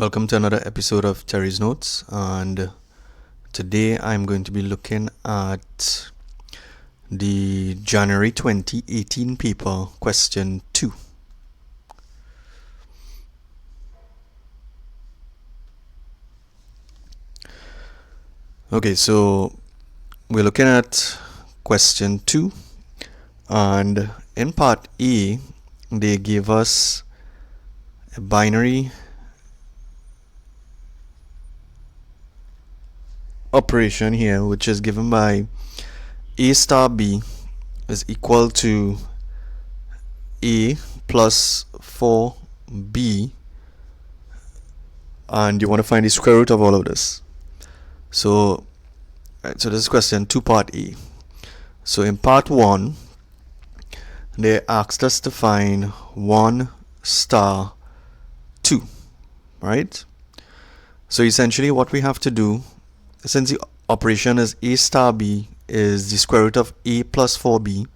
Welcome to another episode of Terry's Notes, and today I'm going to be looking at the January 2018 paper, question 2. Okay, so we're looking at question 2, and in part A, they gave us a binary operation here, which is given by a star b is equal to a plus 4b, and you want to find the square root of all of this. So this is question 2, part A. So in part 1, they asked us to find 1 star 2, right? So essentially what we have to do, since the operation is a star b is the square root of a plus 4b,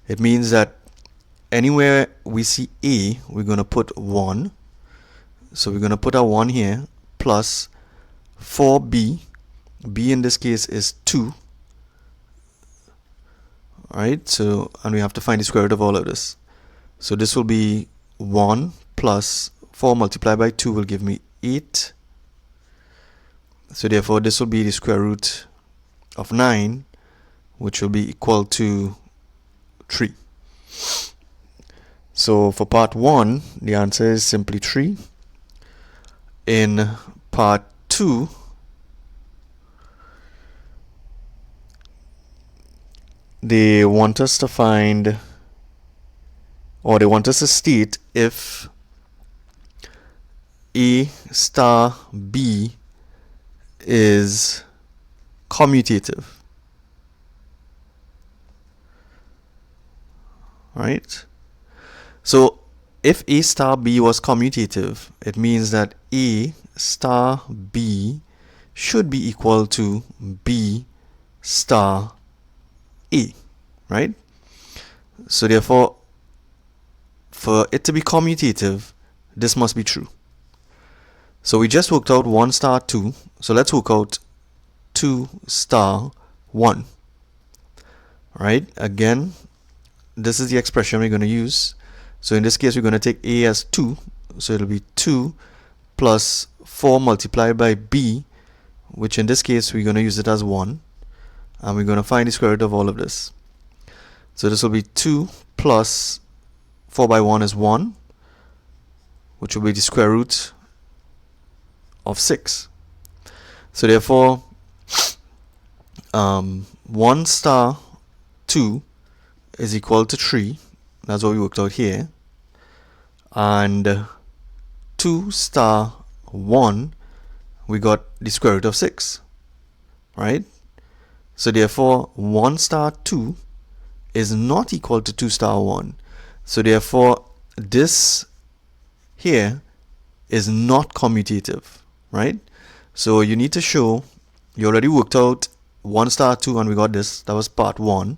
it means that anywhere we see a, we're going to put 1. So we're going to put a 1 here, plus 4b. b in this case is 2. Alright, so, and we have to find the square root of all of this. So this will be 1 plus 4 multiplied by 2 will give me 8. So therefore this will be the square root of 9, which will be equal to 3. So for part 1, the answer is simply 3. In part 2, they want us to find, or they want us to state if a star b is commutative, right? So if a star b was commutative, it means that a star b should be equal to b star a, right? So therefore, for it to be commutative, this must be true. So we just worked out 1 star 2. So let's work out 2 star 1. Right? Again, this is the expression we're going to use. So in this case, we're going to take a as 2. So it'll be 2 plus 4 multiplied by b, which in this case, we're going to use it as 1. And we're going to find the square root of all of this. So this will be 2 plus 4 by 1 is 1, which will be the square root of 6. So therefore 1 star 2 is equal to 3. That's what we worked out here. And 2 star 1, we got the square root of 6, right? So therefore 1 star 2 is not equal to 2 star 1. So therefore this here is not commutative, right? So you need to show, you already worked out 1 star 2 and we got this. That was part 1.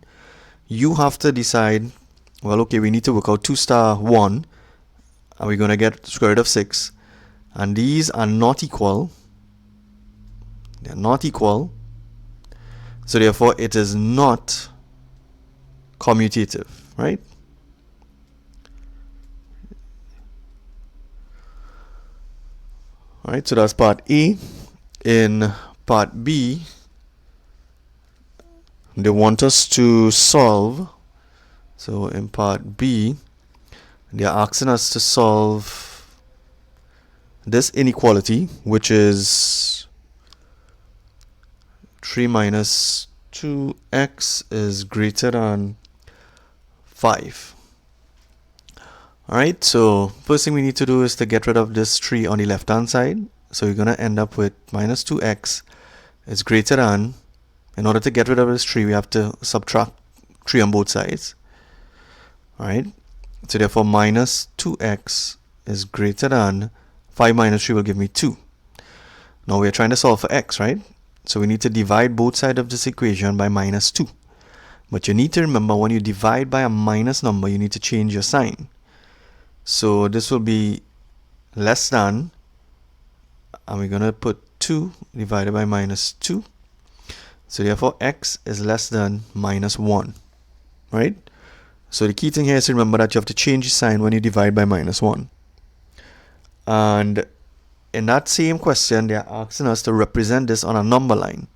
You have to decide, well, okay, we need to work out 2 star 1 and we're going to get square root of 6. And these are not equal. They're not equal. So therefore it is not commutative, right? Alright, so that's part A. In part B, they want us to solve. So in part B, they're asking us to solve this inequality, which is 3 minus 2x is greater than 5. Alright, so first thing we need to do is to get rid of this 3 on the left hand side. So we're going to end up with minus 2x is greater than, in order to get rid of this 3, we have to subtract 3 on both sides. Alright, so therefore minus 2x is greater than 5 minus 3 will give me 2. Now we're trying to solve for x, right? So we need to divide both sides of this equation by minus 2. But you need to remember, when you divide by a minus number, you need to change your sign. So this will be less than and we're going to put 2 divided by minus 2. So therefore x is less than minus 1, right? So the key thing here is to remember that you have to change the sign when you divide by minus 1. And in that same question, they are asking us to represent this on a number line,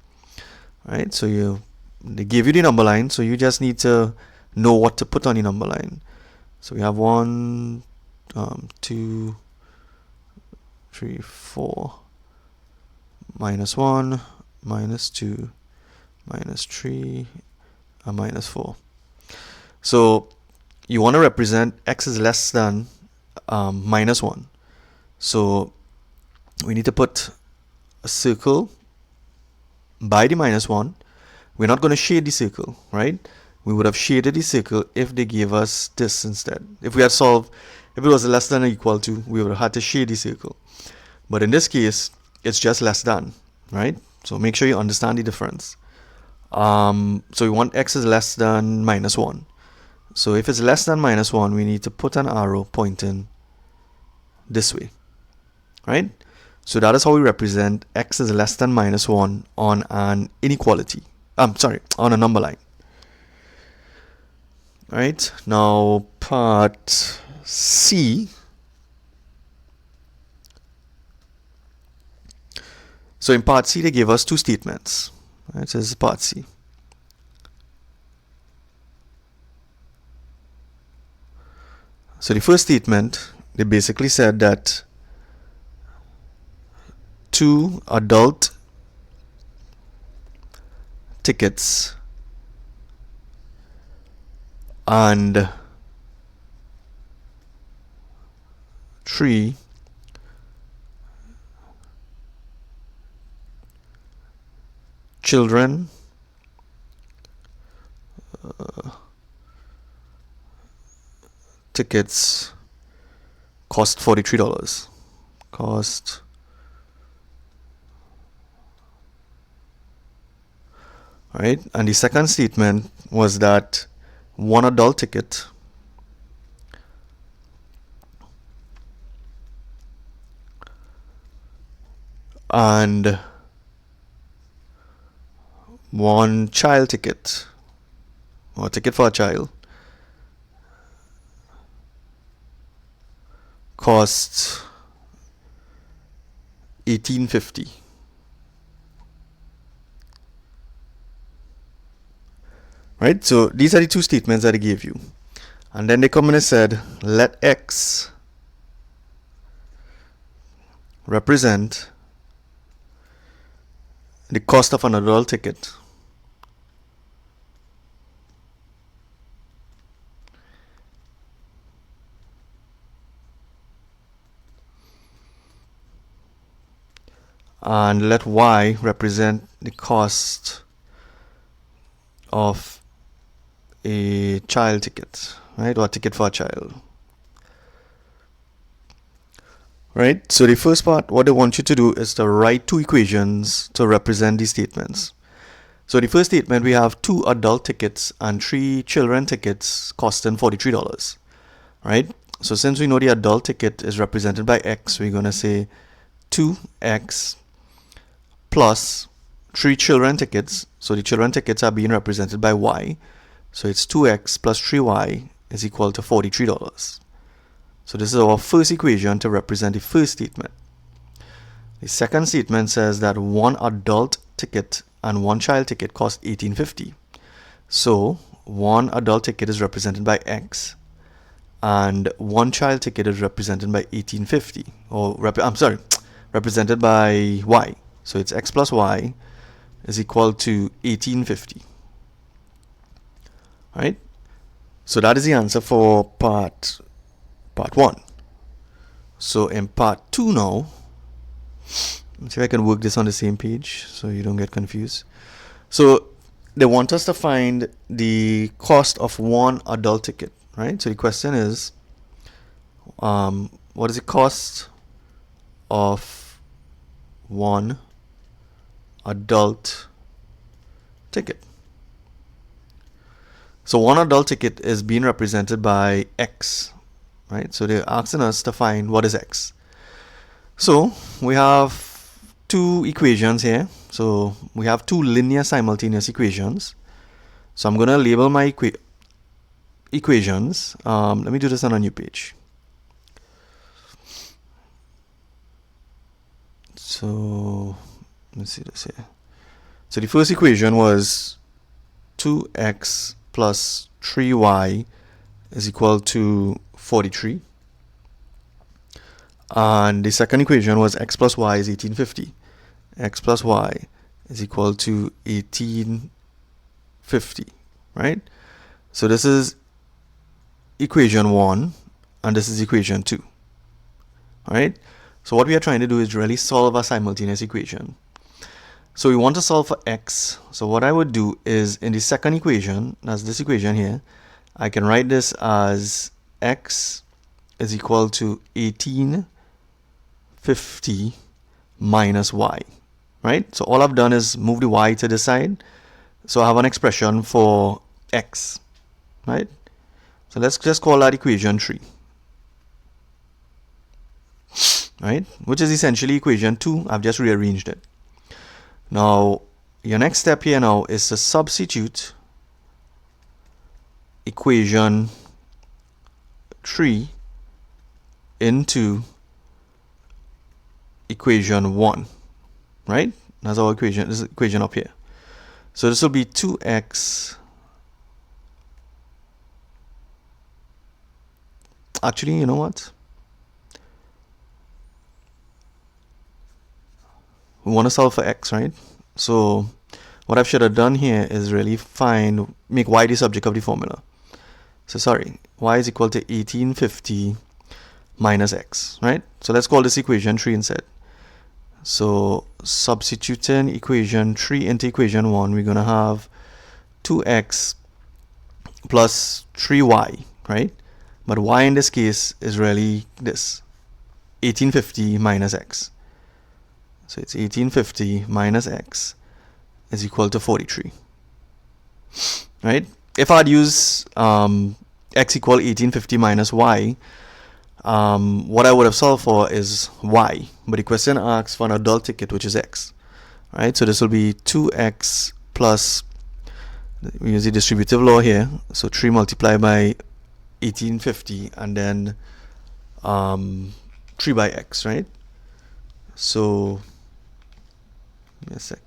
right? So they gave you the number line, so you just need to know what to put on the number line. So we have 1, 2, 3, 4, minus 1, minus 2, minus 3, and minus 4. So you want to represent x is less than minus 1. So we need to put a circle by the minus 1. We're not going to shade the circle, right? We would have shaded the circle if they gave us this instead. If we had solved, if it was less than or equal to, we would have had to shade the circle. But in this case, it's just less than, right? So make sure you understand the difference. So we want x is less than minus 1. So if it's less than minus 1, we need to put an arrow pointing this way, right? So that is how we represent x is less than minus 1 on an inequality. On a number line. Right, now part C. So in part C, they gave us two statements. Right, so this is part C. So the first statement, they basically said that 2 adult tickets and 3 children tickets cost $43. Right, and the second statement was that 1 adult ticket and 1 child ticket, or ticket for a child, costs $18.50. Right, so these are the two statements that I gave you, and then they come in and said, let x represent the cost of an adult ticket and let y represent the cost of a child ticket, right, or a ticket for a child. Right, so the first part, what they want you to do is to write two equations to represent these statements. So the first statement, we have 2 adult tickets and 3 children tickets costing $43, right? So since we know the adult ticket is represented by x, we're going to say 2x plus 3 children tickets. So the children tickets are being represented by y. So it's 2x plus 3y is equal to $43. So this is our first equation to represent the first statement. The second statement says that 1 adult ticket and 1 child ticket cost $18.50. So 1 adult ticket is represented by x and 1 child ticket is represented by $18.50, or represented by y. So it's x plus y is equal to $18.50. Right? So that is the answer for part 1. So in part 2 now, let's see if I can work this on the same page so you don't get confused. So they want us to find the cost of 1 adult ticket, right? So the question is, what is the cost of 1 adult ticket? So 1 adult ticket is being represented by x, right? So they're asking us to find what is x. So we have two equations here. So we have two linear simultaneous equations. So I'm going to label my equations. Let me do this on a new page. So let's see this here. So the first equation was 2x plus 3y is equal to 43. And the second equation was x plus y is 1850. X plus y is equal to 1850, right? So this is equation 1 and this is equation 2. All right? So what we are trying to do is really solve a simultaneous equation. So we want to solve for x. So what I would do is in the second equation, that's this equation here, I can write this as x is equal to 1850 minus y, right? So all I've done is move the y to the side. So I have an expression for x, right? So let's just call that equation 3, right? Which is essentially equation 2. I've just rearranged it. Now, your next step here now is to substitute equation 3 into equation 1, right? That's our equation. This is equation up here. So this will be 2x. Actually, you know what? We want to solve for x, right? So what I should have done here is really make y the subject of the formula. So sorry, y is equal to 1850 minus x, right? So let's call this equation 3 instead. So substituting equation 3 into equation 1, we're going to have 2x plus 3y, right? But y in this case is really this, 1850 minus x. So it's 1850 minus x is equal to 43, right? If I'd use x equal 1850 minus y, what I would have solved for is y. But the question asks for an adult ticket, which is x, right? So this will be 2x plus, we use the distributive law here. So 3 multiplied by 1850 and then 3 by x, right? So give me a sec.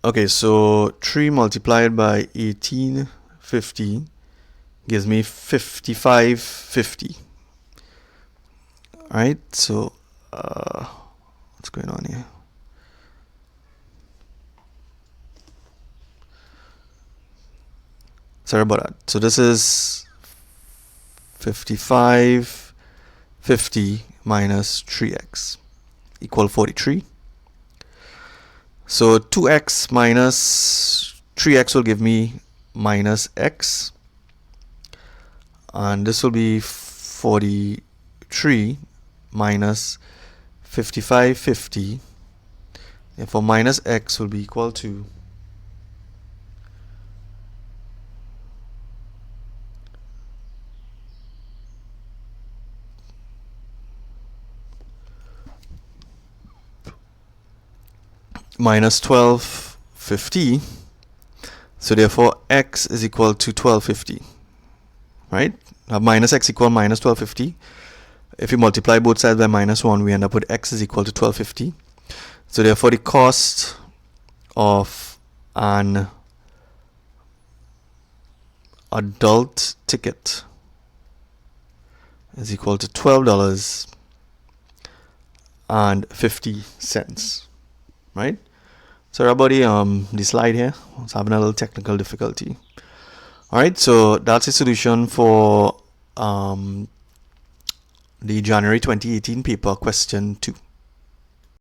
Okay, so 3 multiplied by 1850 gives me 5550. Alright, so what's going on here? Sorry about that. So this is 5550 minus 3x equal 43. So 2x minus 3x will give me minus x, and this will be 43 minus 5550. Therefore minus x will be equal to minus 1250. So therefore x is equal to 1250, right? Minus x equal minus 1250. If you multiply both sides by minus 1, we end up with x is equal to 1250. So therefore the cost of an adult ticket is equal to $12.50, right? Sorry about the slide here. I was having a little technical difficulty. All right, so that's the solution for the January 2018 paper question 2.